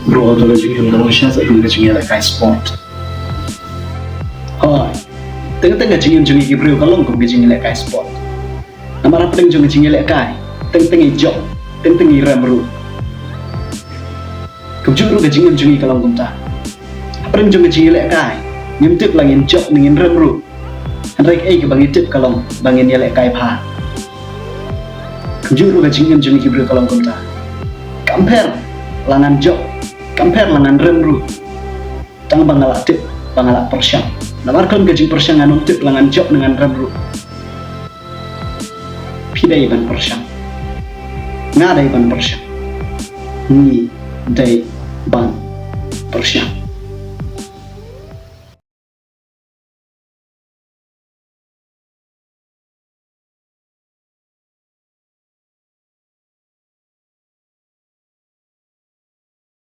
bro to gajing yung dalawang siya sa yung gajing yung like sport hoy tengah-tengah gajing yung jungi kibriyo kalong kung gajing yung like sport namara pedeng jungi gajing yung like tengah-tengah jok tengah-tengah ramru kung juru gajing yung jungi kalong kung ta apa yang jungi gajing yung like nyum tip langin jok ningin ramru Henrik ke bangin tip kalong bangin yung like pa kung juru gajing yung jungi kibriyo kalong kung ta compare langan jok compare langan remru tang bangala tip bangala persyang namarkan gajing persyang anu tip langan jok dengan remru pidai ban persyang ngadai ban persyang ni dai ban persyang